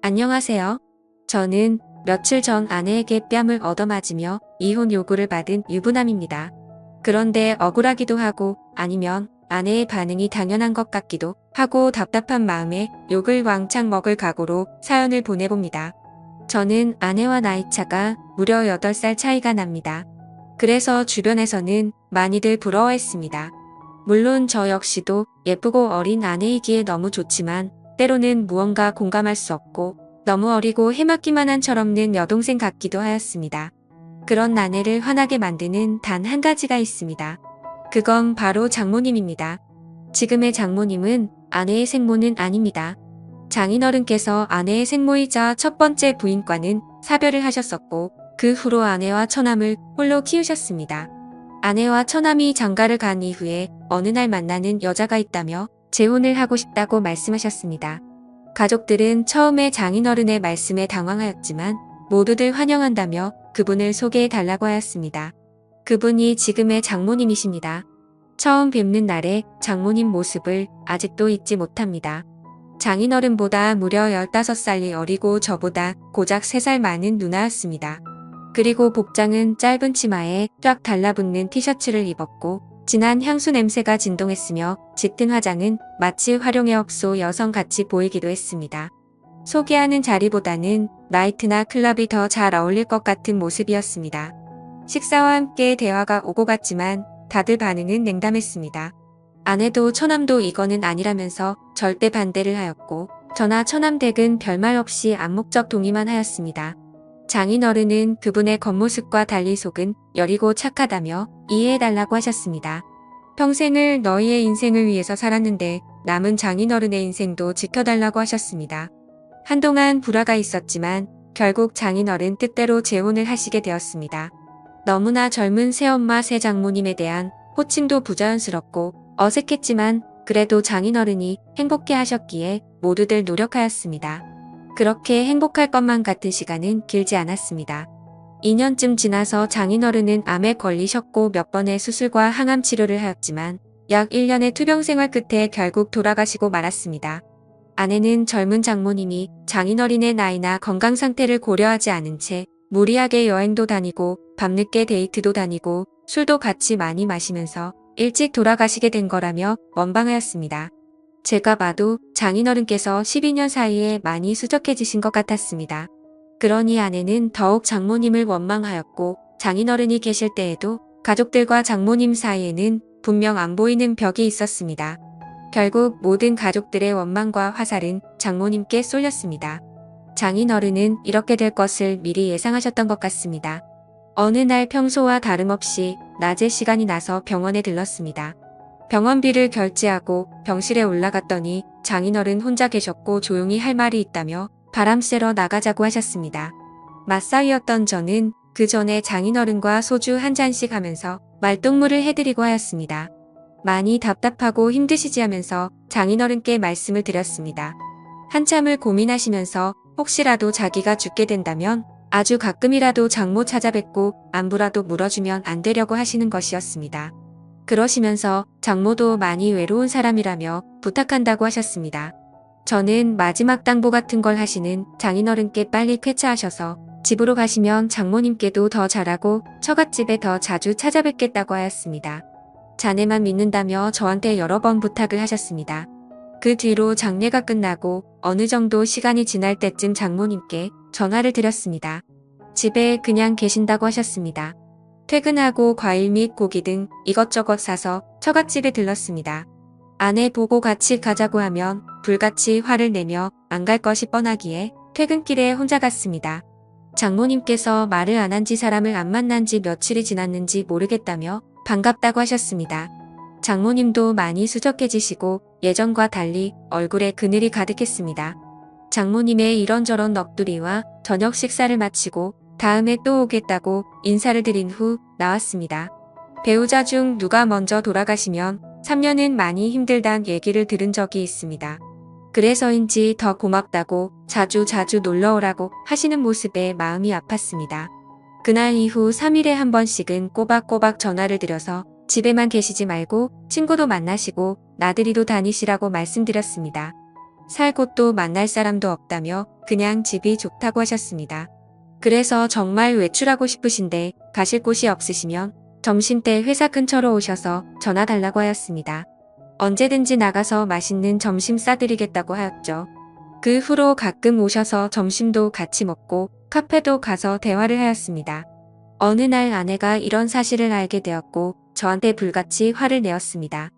안녕하세요. 저는 며칠 전 아내에게 뺨을 얻어맞으며 이혼 요구를 받은 유부남입니다. 그런데 억울하기도 하고 아니면 아내의 반응이 당연한 것 같기도 하고 답답한 마음에 욕을 왕창 먹을 각오로 사연을 보내봅니다. 저는 아내와 나이차가 무려 8살 차이가 납니다. 그래서 주변에서는 많이들 부러워했습니다. 물론 저 역시도 예쁘고 어린 아내이기에 너무 좋지만 때로는 무언가 공감할 수 없고 너무 어리고 해맑기만 한 철없는 여동생 같기도 하였습니다. 그런 아내를 화나게 만드는 단 한 가지가 있습니다. 그건 바로 장모님입니다. 지금의 장모님은 아내의 생모는 아닙니다. 장인어른께서 아내의 생모이자 첫 번째 부인과는 사별을 하셨었고 그 후로 아내와 처남을 홀로 키우셨습니다. 아내와 처남이 장가를 간 이후에 어느 날 만나는 여자가 있다며 재혼을 하고 싶다고 말씀하셨습니다. 가족들은 처음에 장인어른의 말씀에 당황하였지만 모두들 환영한다며 그분을 소개해 달라고 하였습니다. 그분이 지금의 장모님이십니다. 처음 뵙는 날의 장모님 모습을 아직도 잊지 못합니다. 장인어른보다 무려 15살이 어리고 저보다 고작 3살 많은 누나였습니다. 그리고 복장은 짧은 치마에 쫙 달라붙는 티셔츠를 입었고 진한 향수 냄새가 진동했으며 짙은 화장은 마치 활용의 업소 여성같이 보이기도 했습니다. 소개하는 자리보다는 나이트나 클럽이 더 잘 어울릴 것 같은 모습이었습니다. 식사와 함께 대화가 오고 갔지만 다들 반응은 냉담했습니다. 아내도 처남도 이거는 아니라면서 절대 반대를 하였고 저나 처남 댁은 별말 없이 암묵적 동의만 하였습니다. 장인어른은 그분의 겉모습과 달리 속은 여리고 착하다며 이해해달라고 하셨습니다. 평생을 너희의 인생을 위해서 살았는데 남은 장인어른의 인생도 지켜달라고 하셨습니다. 한동안 불화가 있었지만 결국 장인어른 뜻대로 재혼을 하시게 되었습니다. 너무나 젊은 새엄마 새장모님에 대한 호칭도 부자연스럽고 어색했지만 그래도 장인어른이 행복해 하셨기에 모두들 노력하였습니다. 그렇게 행복할 것만 같은 시간은 길지 않았습니다. 2년쯤 지나서 장인어른은 암에 걸리셨고 몇 번의 수술과 항암 치료를 하였지만 약 1년의 투병 생활 끝에 결국 돌아가시고 말았습니다. 아내는 젊은 장모님이 장인어른의 나이나 건강 상태를 고려하지 않은 채 무리하게 여행도 다니고 밤늦게 데이트도 다니고 술도 같이 많이 마시면서 일찍 돌아가시게 된 거라며 원방하였습니다. 제가 봐도 장인어른께서 12년 사이에 많이 수척해지신 것 같았습니다. 그러니 아내는 더욱 장모님을 원망하였고 장인어른이 계실 때에도 가족들과 장모님 사이에는 분명 안 보이는 벽이 있었습니다. 결국 모든 가족들의 원망과 화살은 장모님께 쏠렸습니다. 장인어른은 이렇게 될 것을 미리 예상하셨던 것 같습니다. 어느 날 평소와 다름없이 낮에 시간이 나서 병원에 들렀습니다. 병원비를 결제하고 병실에 올라갔더니 장인어른 혼자 계셨고 조용히 할 말이 있다며 바람 쐬러 나가자고 하셨습니다. 맞사위였던 저는 그 전에 장인어른과 소주 한 잔씩 하면서 말동무를 해드리고 하였습니다. 많이 답답하고 힘드시지 하면서 장인어른께 말씀을 드렸습니다. 한참을 고민하시면서 혹시라도 자기가 죽게 된다면 아주 가끔이라도 장모 찾아뵙고 안부라도 물어주면 안 되려고 하시는 것이었습니다. 그러시면서 장모도 많이 외로운 사람이라며 부탁한다고 하셨습니다. 저는 마지막 당부 같은 걸 하시는 장인어른께 빨리 쾌차하셔서 집으로 가시면 장모님께도 더 잘하고 처갓집에 더 자주 찾아뵙겠다고 하였습니다. 자네만 믿는다며 저한테 여러 번 부탁을 하셨습니다. 그 뒤로 장례가 끝나고 어느 정도 시간이 지날 때쯤 장모님께 전화를 드렸습니다. 집에 그냥 계신다고 하셨습니다. 퇴근하고 과일 및 고기 등 이것저것 사서 처갓집에 들렀습니다. 아내 보고 같이 가자고 하면 불같이 화를 내며 안 갈 것이 뻔하기에 퇴근길에 혼자 갔습니다. 장모님께서 말을 안 한 지 사람을 안 만난 지 며칠이 지났는지 모르겠다며 반갑다고 하셨습니다. 장모님도 많이 수척해지시고 예전과 달리 얼굴에 그늘이 가득했습니다. 장모님의 이런저런 넋두리와 저녁 식사를 마치고 다음에 또 오겠다고 인사를 드린 후 나왔습니다. 배우자 중 누가 먼저 돌아가시면 3년은 많이 힘들단 얘기를 들은 적이 있습니다. 그래서인지 더 고맙다고 자주 놀러오라고 하시는 모습에 마음이 아팠습니다. 그날 이후 3일에 한 번씩은 꼬박꼬박 전화를 드려서 집에만 계시지 말고 친구도 만나시고 나들이도 다니시라고 말씀드렸습니다. 살 곳도 만날 사람도 없다며 그냥 집이 좋다고 하셨습니다. 그래서 정말 외출하고 싶으신데 가실 곳이 없으시면 점심때 회사 근처로 오셔서 전화 달라고 하였습니다. 언제든지 나가서 맛있는 점심 싸드리겠다고 하였죠. 그 후로 가끔 오셔서 점심도 같이 먹고 카페도 가서 대화를 하였습니다. 어느 날 아내가 이런 사실을 알게 되었고 저한테 불같이 화를 내었습니다.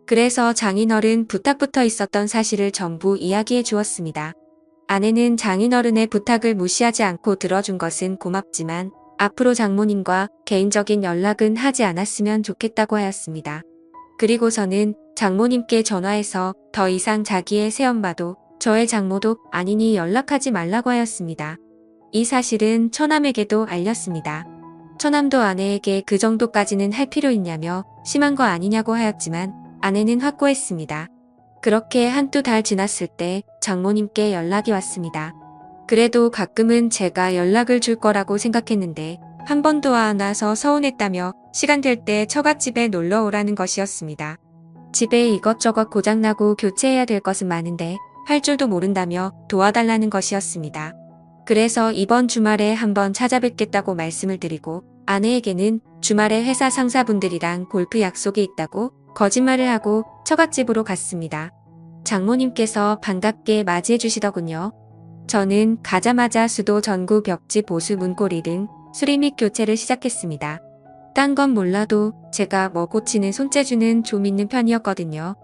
그래서 장인어른 부탁부터 있었던 사실을 전부 이야기해 주었습니다. 아내는 장인어른의 부탁을 무시하지 않고 들어준 것은 고맙지만 앞으로 장모님과 개인적인 연락은 하지 않았으면 좋겠다고 하였습니다. 그리고서는 장모님께 전화해서 더 이상 자기의 새엄마도 저의 장모도 아니니 연락하지 말라고 하였습니다. 이 사실은 처남에게도 알렸습니다. 처남도 아내에게 그 정도까지는 할 필요 있냐며 심한 거 아니냐고 하였지만 아내는 확고했습니다. 그렇게 한두 달 지났을 때 장모님께 연락이 왔습니다. 그래도 가끔은 제가 연락을 줄 거라고 생각했는데 한 번도 안 와서 서운했다며 시간 될 때 처갓집에 놀러 오라는 것이었습니다. 집에 이것저것 고장나고 교체해야 될 것은 많은데 할 줄도 모른다며 도와달라는 것이었습니다. 그래서 이번 주말에 한번 찾아뵙겠다고 말씀을 드리고 아내에게는 주말에 회사 상사분들이랑 골프 약속이 있다고 거짓말을 하고 처갓집으로 갔습니다. 장모님께서 반갑게 맞이해 주시더군요. 저는 가자마자 수도 전구 벽지 보수 문고리 등 수리 및 교체를 시작했습니다. 딴 건 몰라도 제가 뭐 고치는 손재주는 좀 있는 편이었거든요.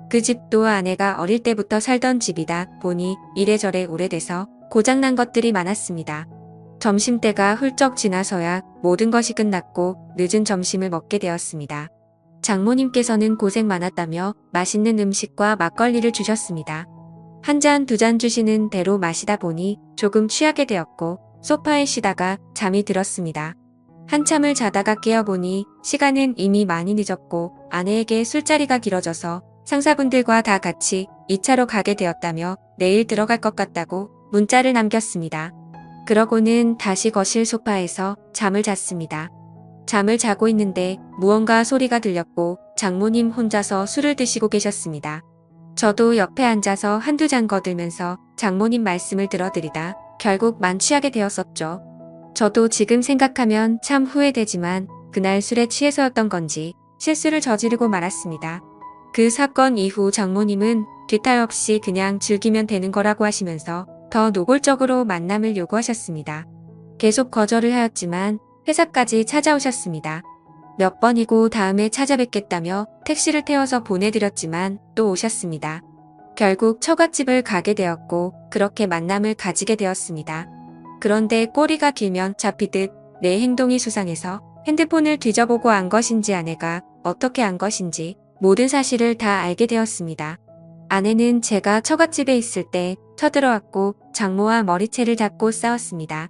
그 집도 아내가 어릴 때부터 살던 집이다 보니 이래저래 오래돼서 고장난 것들이 많았습니다. 점심때가 훌쩍 지나서야 모든 것이 끝났고 늦은 점심을 먹게 되었습니다. 장모님께서는 고생 많았다며 맛있는 음식과 막걸리를 주셨습니다. 한 잔 두 잔 주시는 대로 마시다 보니 조금 취하게 되었고 소파에 쉬다가 잠이 들었습니다. 한참을 자다가 깨어보니 시간은 이미 많이 늦었고 아내에게 술자리가 길어져서 상사분들과 다 같이 2차로 가게 되었다며 내일 들어갈 것 같다고 문자를 남겼습니다. 그러고는 다시 거실 소파에서 잠을 잤습니다. 잠을 자고 있는데 무언가 소리가 들렸고 장모님 혼자서 술을 드시고 계셨습니다. 저도 옆에 앉아서 한두 잔 거들면서 장모님 말씀을 들어드리다 결국 만취하게 되었었죠. 저도 지금 생각하면 참 후회되지만 그날 술에 취해서였던 건지 실수를 저지르고 말았습니다. 그 사건 이후 장모님은 뒤탈 없이 그냥 즐기면 되는 거라고 하시면서 더 노골적으로 만남을 요구하셨습니다. 계속 거절을 하였지만 회사까지 찾아오셨습니다. 몇 번이고 다음에 찾아뵙겠다며 택시를 태워서 보내드렸지만 또 오셨습니다. 결국 처갓집을 가게 되었고 그렇게 만남을 가지게 되었습니다. 그런데 꼬리가 길면 잡히듯 내 행동이 수상해서 핸드폰을 뒤져보고 안 것인지 아내가 어떻게 안 것인지 모든 사실을 다 알게 되었습니다. 아내는 제가 처갓집에 있을 때 쳐들어왔고 장모와 머리채를 잡고 싸웠습니다.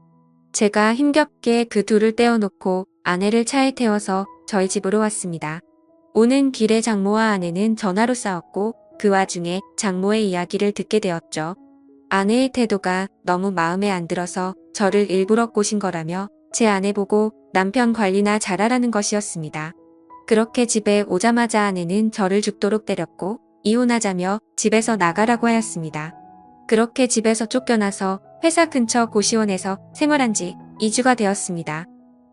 제가 힘겹게 그 둘을 떼어놓고 아내를 차에 태워서 저희 집으로 왔습니다. 오는 길에 장모와 아내는 전화로 싸웠고 그 와중에 장모의 이야기를 듣게 되었죠. 아내의 태도가 너무 마음에 안 들어서 저를 일부러 꼬신 거라며 제 아내 보고 남편 관리나 잘하라는 것이었습니다. 그렇게 집에 오자마자 아내는 저를 죽도록 때렸고 이혼하자며 집에서 나가라고 하였습니다. 그렇게 집에서 쫓겨나서 회사 근처 고시원에서 생활한 지 2주가 되었습니다.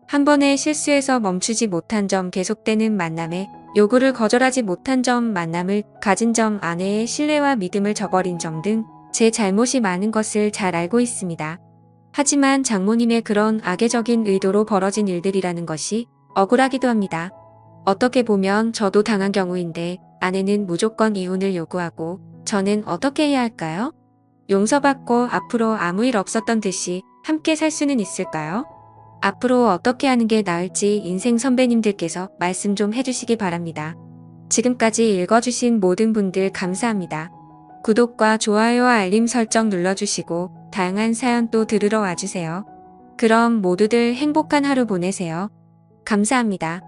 한 번의 실수에서 멈추지 못한 점 계속되는 만남에 요구를 거절하지 못한 점 만남을 가진 점 아내의 신뢰와 믿음을 저버린 점 등 제 잘못이 많은 것을 잘 알고 있습니다. 하지만 장모님의 그런 악의적인 의도로 벌어진 일들이라는 것이 억울하기도 합니다. 어떻게 보면 저도 당한 경우인데 아내는 무조건 이혼을 요구하고 저는 어떻게 해야 할까요? 용서받고 앞으로 아무 일 없었던 듯이 함께 살 수는 있을까요? 앞으로 어떻게 하는 게 나을지 인생 선배님들께서 말씀 좀 해주시기 바랍니다. 지금까지 읽어주신 모든 분들 감사합니다. 구독과 좋아요와 알림 설정 눌러주시고 다양한 사연 또 들으러 와주세요. 그럼 모두들 행복한 하루 보내세요. 감사합니다.